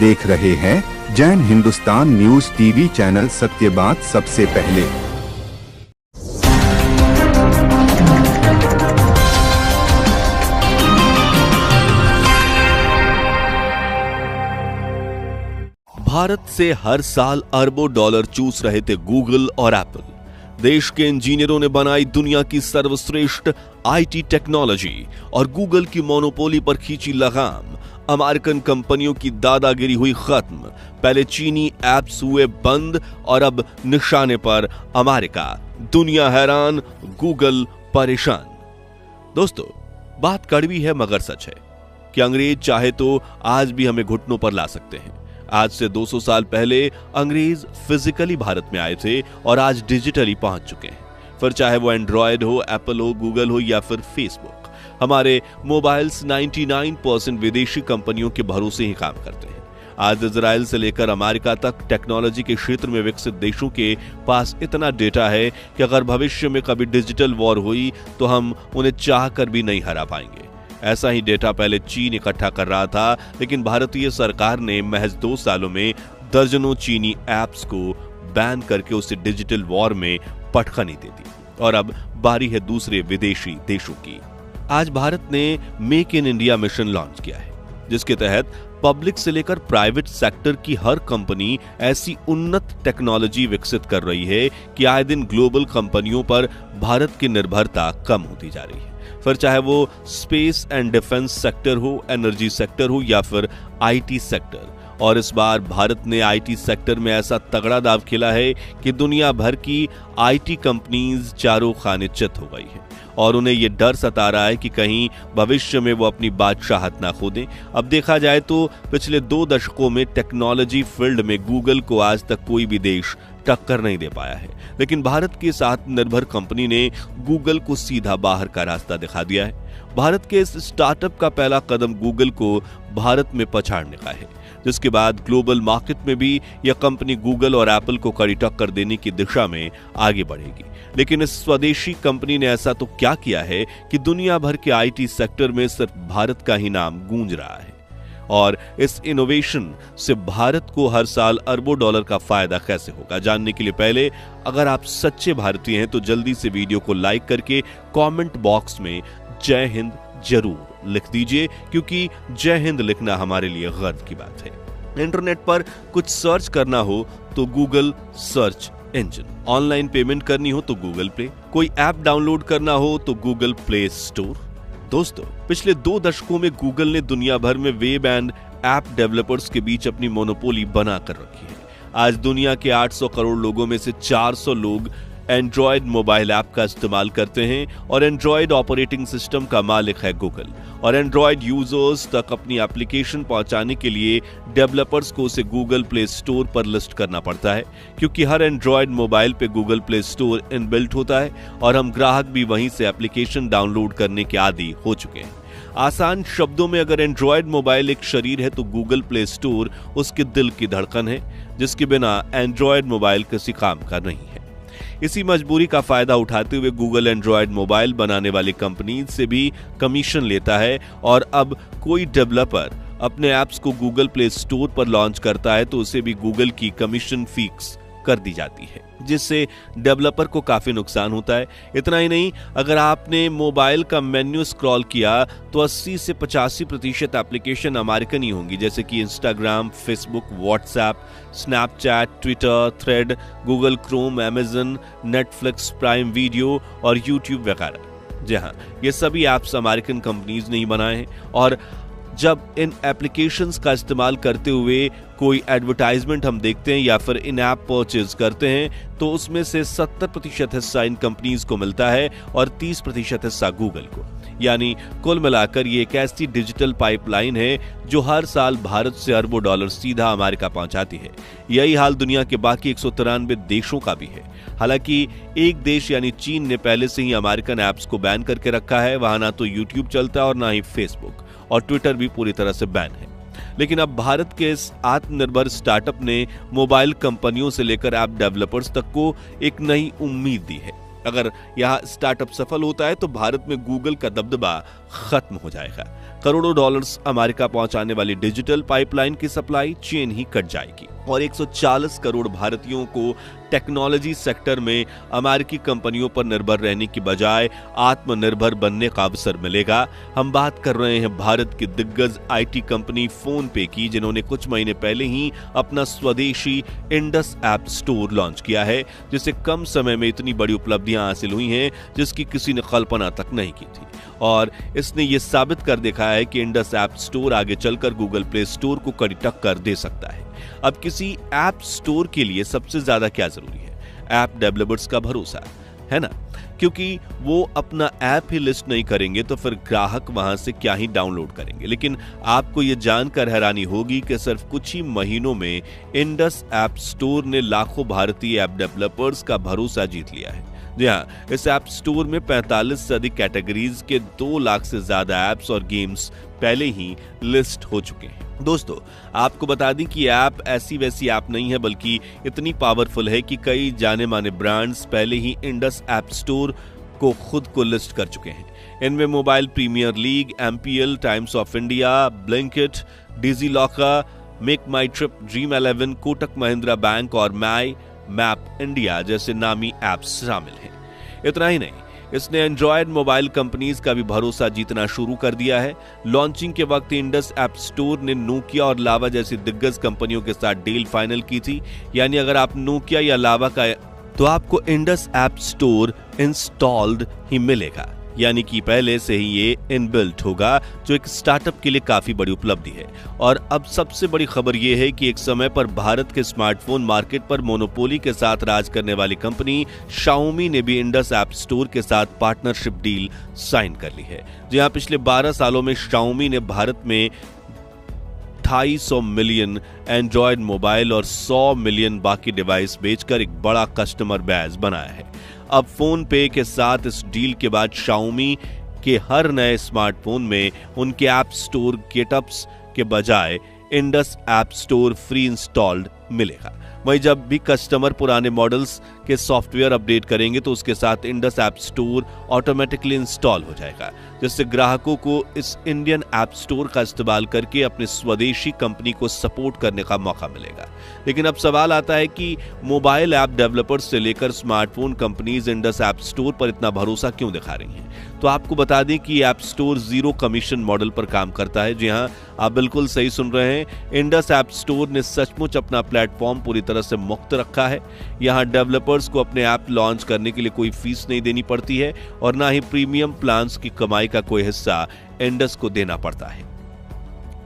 देख रहे हैं Jain Hindustan news TV channel, सत्य बात सबसे पहले। भारत से हर साल अरबों डॉलर चूस रहे थे गूगल और एप्पल। देश के इंजीनियरों ने बनाई दुनिया की सर्वश्रेष्ठ आईटी टेक्नोलॉजी और गूगल की मोनोपोली पर खींची लगाम। अमेरिकन कंपनियों की दादागिरी हुई खत्म। पहले चीनी ऐप्स हुए बंद और अब निशाने पर अमेरिका। दुनिया हैरान, गूगल परेशान। दोस्तों, बात कड़वी है मगर सच है कि अंग्रेज चाहे तो आज भी हमें घुटनों पर ला सकते हैं। आज से 200 साल पहले अंग्रेज फिजिकली भारत में आए थे और आज डिजिटली पहुंच चुके हैं। फिर चाहे वो एंड्रॉयड हो, एप्पल हो, गूगल हो या फिर फेसबुक, हमारे मोबाइल्स 99% विदेशी कंपनियों के भरोसे ही काम करते हैं। आज इजराइल से लेकर अमेरिका तक टेक्नोलॉजी के क्षेत्र में विकसित देशों के पास इतना डेटा है कि अगर भविष्य में कभी डिजिटल वॉर हुई तो हम उन्हें चाहकर भी नहीं हरा पाएंगे। ऐसा ही डेटा पहले चीन इकट्ठा कर रहा था, लेकिन भारतीय सरकार ने महज 2 सालों में दर्जनों चीनी ऐप्स को बैन करके उसे डिजिटल वॉर में पटखनी दे दी। और अब बारी है दूसरे विदेशी देशों की। आज भारत ने make in India mission launch किया है, जिसके तहत पब्लिक से लेकर प्राइवेट सेक्टर की हर कंपनी ऐसी उन्नत टेक्नोलॉजी विकसित कर रही है कि आए दिन ग्लोबल कंपनियों पर भारत की निर्भरता कम होती जा रही है। फिर चाहे वो स्पेस एंड डिफेंस सेक्टर हो, एनर्जी सेक्टर हो या फिर आईटी सेक्टर। और इस बार भारत ने आईटी सेक्टर में ऐसा तगड़ा दांव खेला है कि दुनिया भर की आईटी कंपनीज चारों खाने चित हो गई है और उन्हें यह डर सता रहा है कि कहीं भविष्य में वो अपनी बादशाहत ना खो दें। अब देखा जाए तो पिछले 2 दशकों में टेक्नोलॉजी फील्ड में गूगल को आज तक कोई भी देश टक्कर नहीं दे पाया है, लेकिन भारत की इस आत्मनिर्भर कंपनी ने गूगल को सीधा बाहर का रास्ता दिखा दिया है। भारत के इस स्टार्टअप का पहला कदम गूगल को भारत में पछाड़ने का है, जिसके बाद ग्लोबल मार्केट में भी यह कंपनी गूगल और एप्पल को कड़ी टक्कर देने की दिशा में आगे बढ़ेगी। लेकिन इस स्वदेशी कंपनी ने ऐसा तो क्या किया है कि दुनिया भर के आईटी सेक्टर में सिर्फ भारत का ही नाम गूंज रहा है। और इस इनोवेशन से भारत को हर साल अरबों डॉलर का फायदा कैसे होगा, जानने के लिए पहले अगर आप सच्चे भारतीय हैं तो जल्दी से वीडियो को लाइक करके कमेंट बॉक्स में जय हिंद जरूर लिख दीजिए, क्योंकि जय हिंद लिखना हमारे लिए गर्व की बात है। इंटरनेट पर कुछ सर्च करना हो तो Google search engine, online payment करनी हो तो गूगल पे, कोई ऐप डाउनलोड करना हो तो गूगल प्ले स्टोर। दोस्तों, पिछले 2 दशकों में गूगल ने दुनिया भर में वेब एंड ऐप डेवलपर्स के बीच अपनी मोनोपोली बना कर रखी है। आज दुनिया के 800 करोड़ लोगों में से 400 लोग एंड्रॉयड मोबाइल ऐप का इस्तेमाल करते हैं और एंड्रॉयड ऑपरेटिंग सिस्टम का मालिक है गूगल। और एंड्रॉयड यूजर्स तक अपनी एप्लीकेशन पहुंचाने के लिए डेवलपर्स को उसे गूगल प्ले स्टोर पर लिस्ट करना पड़ता है, क्योंकि हर एंड्रॉयड मोबाइल पे गूगल प्ले स्टोर इनबिल्ट होता है और हम ग्राहक भी वहीं से एप्लीकेशन डाउनलोड करने के आदी हो चुके हैं। आसान शब्दों में अगर एंड्रॉयड मोबाइल एक शरीर है तो गूगल प्ले स्टोर उसके दिल की धड़कन है, जिसके बिना एंड्रॉयड मोबाइल किसी काम का नहीं है। इसी मजबूरी का फायदा उठाते हुए गूगल एंड्रॉयड मोबाइल बनाने वाली कंपनी से भी कमीशन लेता है और अब कोई डेवलपर अपने ऐप्स को गूगल प्ले स्टोर पर लॉन्च करता है तो उसे भी गूगल की कमीशन फिक्स कर दी जाती है, जिससे डेवलपर को काफी नुकसान होता है। इतना ही नहीं, अगर आपने मोबाइल का मेन्यू स्क्रॉल किया तो 80 से 85% एप्लीकेशन अमेरिकन ही होंगी, जैसे कि Instagram, Facebook, WhatsApp, Snapchat, Twitter, thread, Google Chrome, Amazon, Netflix, prime video और यूट्यूब वगैरह। जी हाँ, ये सभी ऐप्स अमेरिकन कंपनीज ने ही बनाए हैं। और जब इन एप्लीकेशंस का इस्तेमाल करते हुए कोई एडवर्टाइजमेंट हम देखते हैं या फिर इन ऐप परचेज करते हैं तो उसमें से 70% हिस्सा इन कंपनीज को मिलता है और 30% हिस्सा गूगल को। यानी कुल मिलाकर ये एक ऐसी डिजिटल पाइपलाइन है जो हर साल भारत से अरबों डॉलर सीधा अमेरिका पहुंचाती है। यही हाल दुनिया के बाकी 193 देशों का भी है। हालांकि एक देश यानी चीन ने पहले से ही अमेरिकन ऐप्स को बैन करके रखा है। वहां ना तो यूट्यूब चलता है और ना ही फेसबुक, और ट्विटर भी पूरी तरह से बैन है। लेकिन अब भारत के इस आत्मनिर्भर स्टार्टअप ने मोबाइल कंपनियों से लेकर ऐप डेवलपर्स तक को एक नई उम्मीद दी है। अगर यह स्टार्टअप सफल होता है तो भारत में गूगल का दबदबा खत्म हो जाएगा। करोड़ों डॉलर्स अमेरिका पहुंचाने वाली डिजिटल पाइपलाइन की सप्लाई चेन ही कट जाएगी और 140 करोड़ भारतीयों को टेक्नोलॉजी सेक्टर में अमेरिकी कंपनियों पर निर्भर रहने की बजाय आत्मनिर्भर बनने का अवसर मिलेगा। हम बात कर रहे हैं भारत की दिग्गज आईटी कंपनी फोन पे की, जिन्होंने कुछ महीने पहले ही अपना स्वदेशी इंडस ऐप स्टोर लॉन्च किया है, जिससे कम समय में इतनी बड़ी उपलब्धियां हासिल हुई हैं जिसकी किसी ने कल्पना तक नहीं की थी। और इसने ये साबित कर दिखाया है कि इंडस ऐप स्टोर आगे चलकर गूगल प्ले स्टोर को कड़ी टक्कर दे सकता है। अब किसी ऐप स्टोर के लिए सबसे ज्यादा क्या जरूरी है? ऐप डेवलपर्स का भरोसा, है ना? क्योंकि वो अपना ऐप ही लिस्ट नहीं करेंगे तो फिर ग्राहक वहां से क्या ही डाउनलोड करेंगे। लेकिन आपको ये जानकर हैरानी होगी कि सिर्फ कुछ ही महीनों में इंडस ऐप स्टोर ने लाखों भारतीय ऐप डेवलपर्स का भरोसा जीत लिया है। जी हाँ, इस ऐप स्टोर में 45 से अधिक कैटेगरीज के 2 लाख से ज्यादा ऐप्स और गेम्स पहले ही लिस्ट हो चुके हैं। दोस्तों, आपको बता दें कि ऐप ऐसी वैसी ऐप नहीं है, बल्कि इतनी पावरफुल है कि कई जाने माने ब्रांड्स पहले ही इंडस ऐप स्टोर को खुद को लिस्ट कर चुके हैं। इनमें Mobile Premier League, MPL, Times of India, Blinkit, DigiLocker, MakeMyTrip, Dream11, Kotak Mahindra bank और माई मैप इंडिया जैसे नामी ऐप्स शामिल हैं। इतना ही नहीं, इसने एंड्रॉयड मोबाइल कंपनीज का भी भरोसा जीतना शुरू कर दिया है। लॉन्चिंग के वक्त इंडस ऐप स्टोर ने नोकिया और लावा जैसी दिग्गज कंपनियों के साथ डील फाइनल की थी। यानी अगर आप नोकिया या लावा का तो आपको इंडस ऐप स्टोर इंस्टॉल्ड ही मिलेगा, यानी कि पहले से ही ये इनबिल्ट होगा, जो एक स्टार्टअप के लिए काफी बड़ी उपलब्धि है। और अब सबसे बड़ी खबर ये है कि एक समय पर भारत के स्मार्टफोन मार्केट पर मोनोपोली के साथ राज करने वाली कंपनी शाओमी ने भी इंडस ऐप स्टोर के साथ पार्टनरशिप डील साइन कर ली है। जहां पिछले 12 सालों में शाओमी ने भारत में 250 मिलियन एंड्रॉयड मोबाइल और 100 मिलियन बाकी डिवाइस बेचकर एक बड़ा कस्टमर बेस बनाया है। अब फोन पे के साथ इस डील के बाद शाओमी के हर नए स्मार्टफोन में उनके ऐप स्टोर गेटअप्स के बजाय Indus app store free installed मिलेगा। वहीं जब भी कस्टमर पुराने मॉडल्स के सॉफ्टवेयर अपडेट करेंगे तो उसके साथ Indus app store automatically install हो जाएगा, जिससे ग्राहकों को इस इंडियन ऐप स्टोर का इस्तेमाल करके अपने स्वदेशी कंपनी को सपोर्ट करने का मौका मिलेगा। लेकिन अब सवाल आता है कि मोबाइल ऐप डेवलपर्स से लेकर smartphone companies Indus app store पर इतना भरोसा क्यों दिखा रही हैं? तो आपको बता दें कि ऐप स्टोर 0 कमीशन मॉडल पर काम करता है। जी हाँ, आप बिल्कुल सही सुन रहे हैं। इंडस ऐप स्टोर ने सचमुच अपना प्लेटफॉर्म पूरी तरह से मुक्त रखा है। यहाँ डेवलपर्स को अपने ऐप लॉन्च करने के लिए कोई फीस नहीं देनी पड़ती है और ना ही प्रीमियम प्लान्स की कमाई का कोई हिस्सा इंडस को देना पड़ता है।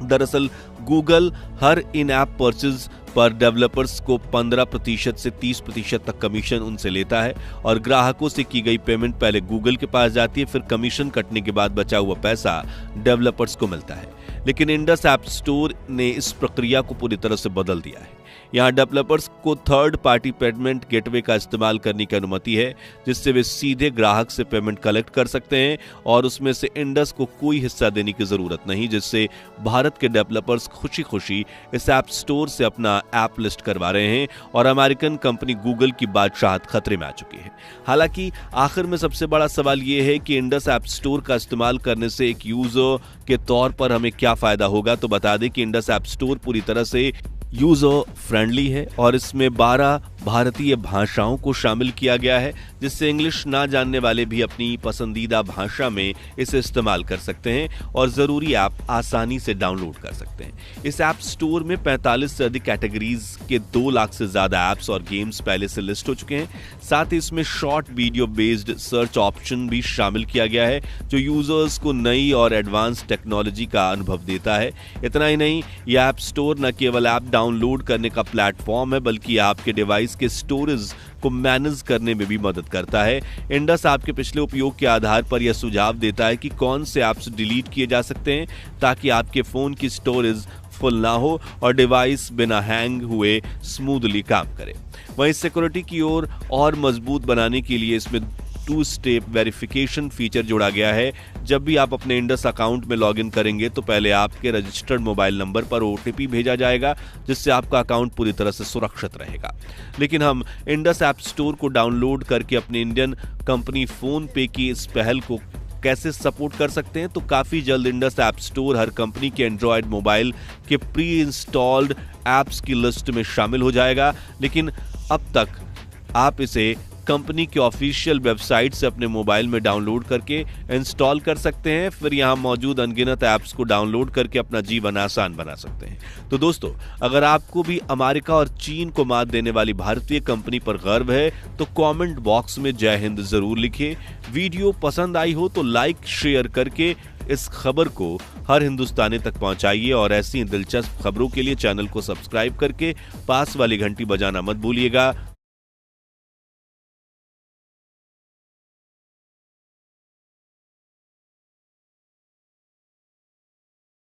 दरअसल गूगल हर इन ऐप परचेज पर डेवलपर्स को 15% से 30% तक कमीशन उनसे लेता है और ग्राहकों से की गई पेमेंट पहले गूगल के पास जाती है, फिर कमीशन कटने के बाद बचा हुआ पैसा डेवलपर्स को मिलता है। लेकिन इंडस ऐप स्टोर ने इस प्रक्रिया को पूरी तरह से बदल दिया है। यहाँ डेवलपर्स को थर्ड पार्टी पेमेंट गेटवे का इस्तेमाल करने की अनुमति है, जिससे वे सीधे ग्राहक से पेमेंट कलेक्ट कर सकते हैं और उसमें से इंडस को कोई हिस्सा देने की जरूरत नहीं, जिससे भारत के डेवलपर्स खुशी खुशी इस ऐप स्टोर से अपना ऐप लिस्ट करवा रहे हैं और अमेरिकन कंपनी गूगल की बादशाहत खतरे में आ चुकी है। हालांकि आखिर में सबसे बड़ा सवाल यह है कि इंडस ऐप स्टोर का इस्तेमाल करने से एक यूजर के तौर पर हमें क्या फायदा होगा। तो बता दें कि इंडस ऐप स्टोर पूरी तरह से यूजर फ्रेंडली है और इसमें 12 भारतीय भाषाओं को शामिल किया गया है, जिससे इंग्लिश ना जानने वाले भी अपनी पसंदीदा भाषा में इसे इस्तेमाल कर सकते हैं और जरूरी ऐप आसानी से डाउनलोड कर सकते हैं। इस ऐप स्टोर में 45 से अधिक कैटेगरीज के 2 लाख से ज्यादा ऐप्स और गेम्स पहले से लिस्ट हो चुके हैं। साथ ही इसमें short video based search option भी शामिल किया गया है, जो यूजर्स को नई और एडवांस टेक्नोलॉजी का अनुभव देता है। इतना ही नहीं, यह ऐप स्टोर न केवल ऐप डाउनलोड करने का प्लेटफॉर्म है, बल्कि आपके डिवाइस के स्टोरेज को मैनेज करने में भी मदद करता है। इंडस आपके पिछले उपयोग के आधार पर यह सुझाव देता है कि कौन से ऐप्स डिलीट किए जा सकते हैं, ताकि आपके फोन की स्टोरेज फुल ना हो और डिवाइस बिना हैंग हुए स्मूथली काम करे। वहीं सिक्योरिटी की ओर और मजबूत बनाने के लिए इसमें 2 स्टेप वेरिफिकेशन फीचर जोड़ा गया है। जब भी आप अपने इंडस अकाउंट में लॉगिन करेंगे तो पहले आपके रजिस्टर्ड मोबाइल नंबर पर OTP भेजा जाएगा, जिससे आपका अकाउंट पूरी तरह से सुरक्षित रहेगा। लेकिन हम इंडस ऐप स्टोर को डाउनलोड करके अपनी इंडियन कंपनी फोन पे की इस पहल को कैसे सपोर्ट कर सकते हैं, तो काफी जल्द इंडस ऐप स्टोर हर कंपनी के एंड्रॉयड मोबाइल के प्री इंस्टॉल्ड ऐप्स की लिस्ट में शामिल हो जाएगा। लेकिन अब तक आप इसे कंपनी के ऑफिशियल वेबसाइट से अपने मोबाइल में डाउनलोड करके इंस्टॉल कर सकते हैं। फिर यहां मौजूद अनगिनत ऐप्स को डाउनलोड करके अपना जीवन आसान बना सकते हैं। तो दोस्तों, अगर आपको भी अमेरिका और चीन को मात देने वाली भारतीय कंपनी पर गर्व है तो कमेंट बॉक्स में जय हिंद जरूर लिखें। वीडियो पसंद आई हो तो लाइक शेयर करके इस खबर को हर हिंदुस्तानी तक पहुंचाइए और ऐसी दिलचस्प खबरों के लिए चैनल को सब्सक्राइब करके पास वाली घंटी बजाना मत भूलिएगा।